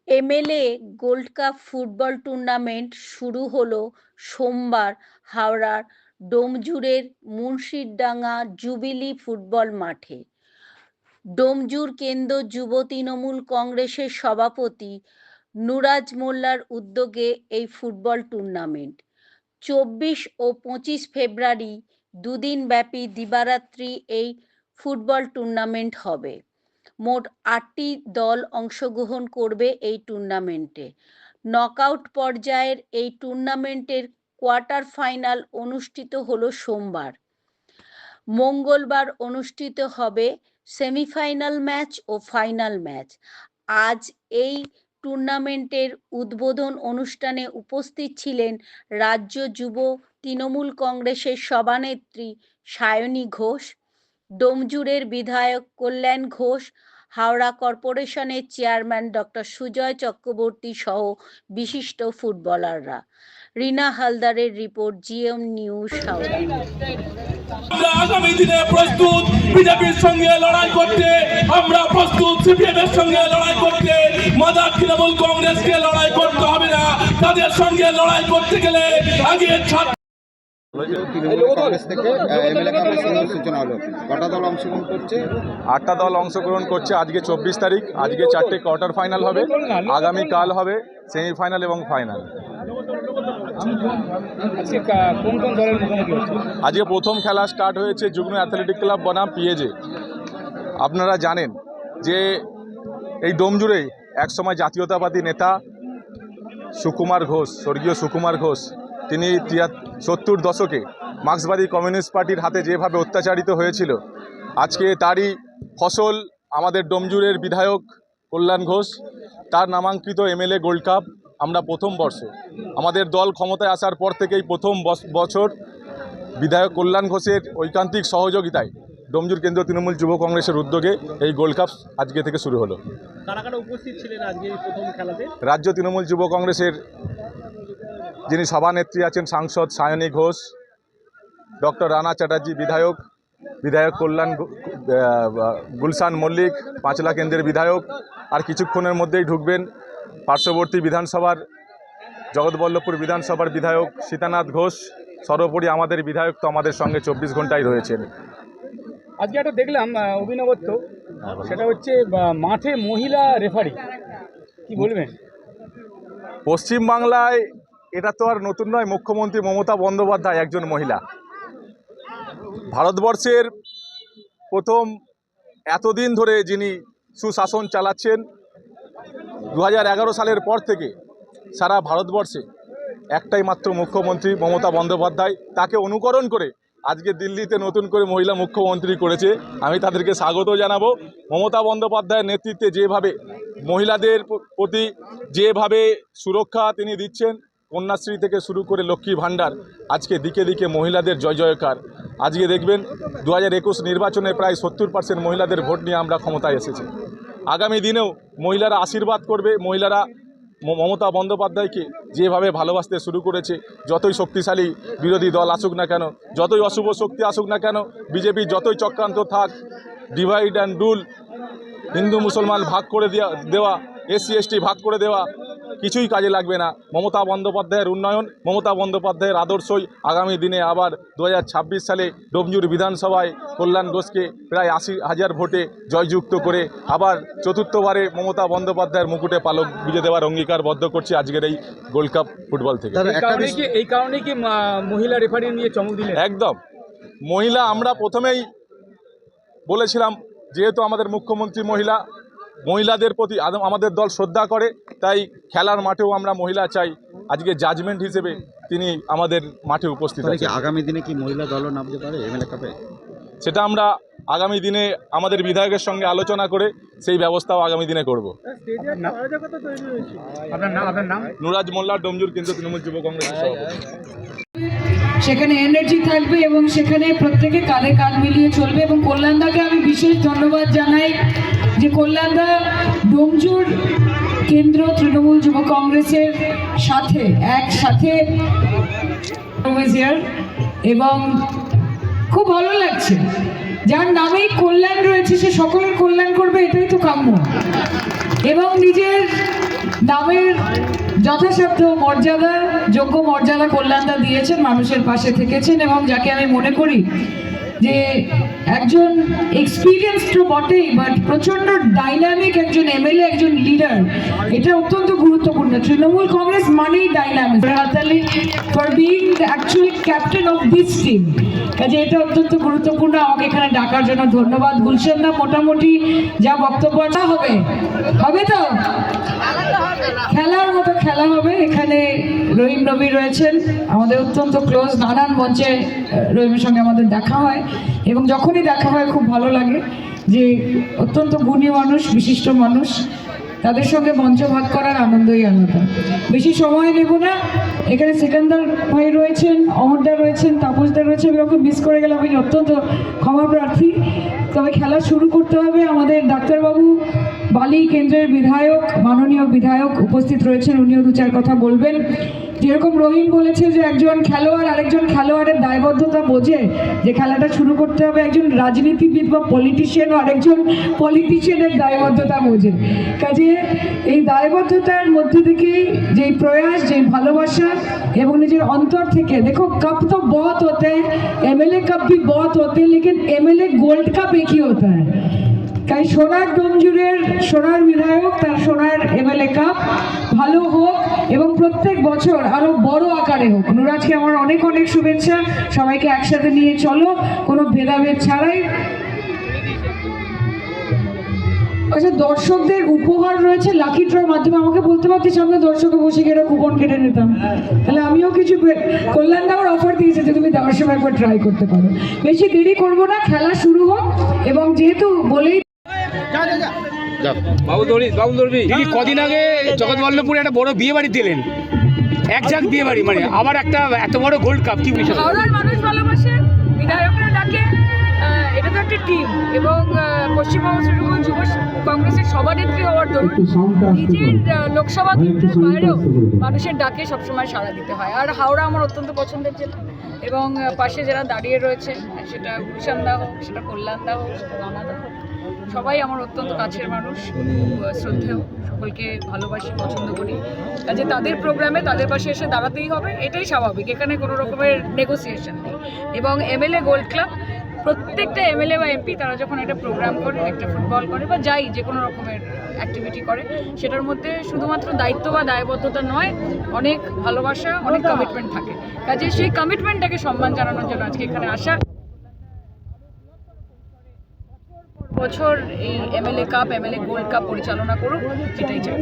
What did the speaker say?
MLA gold cup football tournament শুরু হলো সোমবার হাওড়ার ডোমজুড়ের মুন্সিরডাঙ্গা জুবিলি ফুটবল মাঠে। ডোমজুর কেন্দ্র যুব তৃণমূল কংগ্রেসের সভাপতি নুরাজ মোল্লার উদ্যোগে এই ফুটবল টুর্নামেন্ট 24 ও 25 ফেব্রুয়ারি দুদিনব্যাপী দিবারাত্রি এই ফুটবল টুর্নামেন্ট হবে। মোট 8টি দল অংশগ্রহণ করবে এই টুর্নামেন্টে। নকআউট পর্যায়ের এই টুর্নামেন্টের কোয়ার্টার ফাইনাল অনুষ্ঠিত হলো সোমবার। মঙ্গলবার অনুষ্ঠিত হবে সেমিফাইনাল ম্যাচ ও ফাইনাল ম্যাচ। আজ এই টুর্নামেন্টের উদ্বোধন অনুষ্ঠানে উপস্থিত ছিলেন রাজ্য যুব তৃণমূল কংগ্রেসের সভানেত্রী সায়নী ঘোষ, ডোমজুড়ের বিধায়ক কল্যাণ ঘোষ, হাওড়া কর্পোরেশনের চেয়ারম্যান ডক্টর সুজয় চক্রবর্তী সহ বিশিষ্ট ফুটবলাররা। রিনা হালদারের রিপোর্ট, জিএম নিউজ, হাওড়া। আমরা আগামী দিনে প্রস্তুত বিজেপির সঙ্গে লড়াই করতে, আমরা প্রস্তুত সিপিএম এর সঙ্গে লড়াই করতে। মাদার তৃণমূল কংগ্রেসকে লড়াই করতে হবে না, তাদের সঙ্গে লড়াই করতে গেলে আগে আটটা দল অংশগ্রহণ করছে। আজকে 24 তারিখ, আজকে 4টে কোয়ার্টার ফাইনাল হবে, আগামীকাল হবে সেমিফাইনাল এবং ফাইনাল। আজকে প্রথম খেলা স্টার্ট হয়েছে যুগ্ম অ্যাথলেটিক ক্লাব বনাম পিএজে। আপনারা জানেন যে এই ডোমজুড়ে একসময় জাতীয়তাবাদী নেতা সুকুমার ঘোষ, স্বর্গীয় সুকুমার ঘোষ, তিনি 70 দশকে মার্ক্সবাদী কমিউনিস্ট পার্টির হাতে যেভাবে অত্যাচারিত হয়েছিল, আজকে তারই ফসল আমাদের ডোমজুড়ের বিধায়ক কল্যাণ ঘোষ, তার নামাঙ্কিত এমএলএ গোল্ড কাপ। আমরা প্রথম বর্ষ, আমাদের দল ক্ষমতায় আসার পর থেকেই প্রথম বছর বিধায়ক কল্যাণ ঘোষের ঐকান্তিক সহযোগিতায় ডোমজুর কেন্দ্র তৃণমূল যুব কংগ্রেসের উদ্যোগে এই গোল্ড কাপ আজকে থেকে শুরু হলো। কারা কারা উপস্থিত ছিলেন আজকে এই প্রথম খেলাতে? রাজ্য তৃণমূল যুব কংগ্রেসের যিনি সভানেত্রী আছেন সাংসদ সায়নী ঘোষ, ডক্টর রানা চ্যাটার্জি বিধায়ক কল্যাণ গুলশান মল্লিক, পাঁচলা কেন্দ্রের বিধায়ক, আর কিছুক্ষণের মধ্যেই ঢুকবেন পার্শ্ববর্তী বিধানসভার জগৎবল্লভপুর বিধানসভার বিধায়ক সীতানাথ ঘোষ। সর্বোপরি আমাদের বিধায়ক তো আমাদের সঙ্গে 24 ঘন্টায় রয়েছেন। আজকে একটা দেখলাম অভিনবত্ব, সেটা হচ্ছে মাঠে মহিলা রেফারি, কি বলবেন? পশ্চিমবাংলায় এটা তো আর নতুন নয়, মুখ্যমন্ত্রী মমতা বন্দ্যোপাধ্যায় একজন মহিলা। ভারতবর্ষের প্রথম এতদিন ধরে যিনি সুশাসন চালাচ্ছেন, 2011 সালের পর থেকে সারা ভারতবর্ষে একটাই মাত্র মুখ্যমন্ত্রী মমতা বন্দ্যোপাধ্যায়। তাকে অনুকরণ করে আজকে দিল্লিতে নতুন করে মহিলা মুখ্যমন্ত্রী করেছে, আমি তাদেরকে স্বাগত জানাবো। মমতা বন্দ্যোপাধ্যায়ের নেতৃত্বে যেভাবে মহিলাদের প্রতি যেভাবে সুরক্ষা তিনি দিচ্ছেন, কন্যাশ্রী থেকে শুরু করে লক্ষ্মী ভাণ্ডার, আজকে দিকে দিকে মহিলাদের জয় জয়কার। আজকে দেখবেন 2021 নির্বাচনে প্রায় 70% মহিলাদের ভোট নিয়ে আমরা ক্ষমতায় এসেছি। আগামী দিনেও মহিলারা আশীর্বাদ করবে। মহিলারা মমতা বন্দ্যোপাধ্যায়কে যেভাবে ভালোবাসতে শুরু করেছে, যতই শক্তিশালী বিরোধী দল আসুক না কেন, যতই অশুভ শক্তি আসুক না কেন, বিজেপি যতই চক্রান্ত থাক, ডিভাইড অ্যান্ড রুল, হিন্দু মুসলমান ভাগ করে দেওয়া, এসসি এসটি ভাগ করে দেওয়া, কিছুই কাজে লাগবে না। মমতা বন্দ্যোপাধ্যায়ের উন্নয়ন, মমতা বন্দ্যোপাধ্যায়ের আদর্শই আগামী দিনে আবার 2026 সালে ডোমজুর বিধানসভায় কল্যাণ ঘোষকে প্রায় 80,000 ভোটে জয়যুক্ত করে আবার চতুর্থবারে মমতা বন্দ্যোপাধ্যায়ের মুকুটে পালক বুঝে দেওয়ার অঙ্গীকারবদ্ধ করছি আজকের এই গোল্ড কাপ ফুটবল থেকে। এই কারণে কি মহিলা রেফারি নিয়ে চমক দিলেন? একদম মহিলা, আমরা প্রথমেই বলেছিলাম যেহেতু আমাদের মুখ্যমন্ত্রী মহিলাদের প্রতি আমাদের দল শ্রদ্ধা করে, তাই খেলার মাঠেও আমরা মহিলা চাই। আজকে জাজমেন্ট হিসেবে তিনি আমাদের মাঠে উপস্থিত আছেন। আগামী দিনে কি মহিলা দলও নামতে পারে এমএলএ কাপে? সেটা আমরা আগামী দিনে আমাদের বিধায়কের সঙ্গে আলোচনা করে সেই ব্যবস্থাও আগামী দিনে করব। আপনার নাম? নুরাজ মোল্লা, ডোমজুর কেন্দ্র তৃণমূল যুব কংগ্রেসের সভাপতি। সেখানে এনার্জি থাকবে এবং সেখানে প্রত্যেকে কাঁধে কাঁধ মিলিয়ে চলবে। এবং কল্যাণদাকে আমি বিশেষ ধন্যবাদ জানাই যে কল্যাণদা ডোমজুর কেন্দ্র তৃণমূল যুব কংগ্রেসের সাথে একসাথে এবং খুব ভালো লাগছে। যার নামেই কল্যাণ রয়েছে সে সকলের কল্যাণ করবে, এটাই তো কাম্য। এবং নিজের নামের যথাসাধ্য মর্যাদা, যোগ্য মর্যাদা কল্যাণদা দিয়েছেন, মানুষের পাশে থেকেছেন এবং যাকে আমি মনে করি যে একজন এক্সপিরিয়েন্স তো বটেই, বাট প্রচণ্ড ডাইনামিক একজন এমএলএ, একজন লিডার, এটা অত্যন্ত গুরুত্বপূর্ণ। তৃণমূল কংগ্রেস মানেই ডাইনামিক। হাতালি for being the actual captain of this team, কাজে এটা অত্যন্ত গুরুত্বপূর্ণ। আমাকে এখানে ডাকার জন্য ধন্যবাদ। গুলশান দা, মোটামুটি যা বক্তব্যটা হবে তো খেলার মতো খেলা হবে। এখানে রহিম নবী রয়েছেন, আমাদের অত্যন্ত ক্লোজ, নানান মঞ্চে রহিমের সঙ্গে আমাদের দেখা হয় এবং যখনই দেখা হয় খুব ভালো লাগে যে অত্যন্ত গুণী মানুষ, বিশিষ্ট মানুষ, তাদের সঙ্গে মঞ্চ ভাগ করার আনন্দই আলাদা। বেশি সময় নেব না। এখানে সিকান্দার ভাই রয়েছেন, অমরদা রয়েছেন, তাপসদা রয়েছে, আমি ওকে মিস করে গেলাম, আমি অত্যন্ত ক্ষমা প্রার্থী। তবে খেলা শুরু করতে হবে। আমাদের ডাক্তারবাবু বালি কেন্দ্রের বিধায়ক, মাননীয় বিধায়ক উপস্থিত রয়েছেন, উনিও দু চার কথা বলবেন। যেরকম রহিম বলেছে যে একজন খেলোয়াড় আরেকজন খেলোয়াড়ের দায়বদ্ধতা বোঝে, যে খেলাটা শুরু করতে হবে, একজন রাজনীতিবিদ বা পলিটিশিয়ানও আরেকজন পলিটিশিয়ানের দায়বদ্ধতা বোঝে। কাজে এই দায়বদ্ধতার মধ্যে থেকে যেই প্রয়াস, যেই ভালোবাসা এবং নিজের অন্তর থেকে, দেখো कप तो बहुत होते हैं, एमएलए कप भी बहुत होते हैं, लेकिन एमएलए गोल्ड कप एक ही होता है। তাই সোনার ডোমজুড়ের সোনার বিধায়ক, তার সোনার এমএলএ কাপ ভালো হোক এবং প্রত্যেক বছর আরো বড় আকারে হোক। নুরাজকে আমার অনেক অনেক শুভেচ্ছা। সবাইকে একসাথে নিয়ে চলো, কোনো ভেদাভেদ ছাড়াই। আচ্ছা, দর্শকদের উপহার রয়েছে লাকি ড্রর মাধ্যমে। আমাকে বলতে পারতিস আমরা দর্শকে বসে গিয়ে কুপন কেটে নিতাম, তাহলে আমিও কিছু। কল্যাণ দাওয়ার অফার দিয়েছে যে তুমি দেওয়ার সময় একবার ট্রাই করতে পারো। বেশি দেরি করবো না, খেলা শুরু হোক। এবং যেহেতু বলেই দিদি কদিন আগে জগৎবল্লভপুরে একটা বড় বিয়ে বাড়ি দিলেন, একজাক বিয়ে বাড়ি, মানে আবার একটা এত বড় গোল্ড কাপ, কি বিষয়? হাওড়ার মানুষ ভালোবাসে, বিধায়করা ডাকে, এটা তো একটা টিম এবং পশ্চিমবঙ্গ তৃণমূল যুব কংগ্রেসের সভানেত্রী হওয়ার দরুন নিজের লোকসভা কেন্দ্রের বাইরেও মানুষের ডাকে সবসময় সাড়া দিতে হয়। আর হাওড়া আমার অত্যন্ত পছন্দের জেলা এবং পাশে যারা দাঁড়িয়ে রয়েছে, সেটা গুলশান দা হোক, সেটা কল্যাণ দা হোক, সেটা রানা দা হোক, সবাই আমার অত্যন্ত কাছের মানুষ, খুব শ্রদ্ধেয়, সকলকে ভালোবাসি, পছন্দ করি। কাজে তাদের প্রোগ্রামে তাদের পাশে এসে দাঁড়াতেই হবে, এটাই স্বাভাবিক। এখানে কোনো রকমের নেগোসিয়েশন নেই। এবং এমএলএ গোল্ড ক্লাব, প্রত্যেকটা এমএলএ বা এমপি তারা যখন একটা প্রোগ্রাম করে, একটা ফুটবল করে বা যাই যে কোনো রকমের অ্যাক্টিভিটি করে, সেটার মধ্যে শুধুমাত্র দায়িত্ব বা দায়বদ্ধতা নয়, অনেক ভালোবাসা, অনেক কমিটমেন্ট থাকে। কাজে সেই কমিটমেন্টটাকে সম্মান জানানোর জন্য আজকে এখানে আসা। বছর এই MLA cup, MLA gold cup পরিচালনা করুক, এটাই চাই।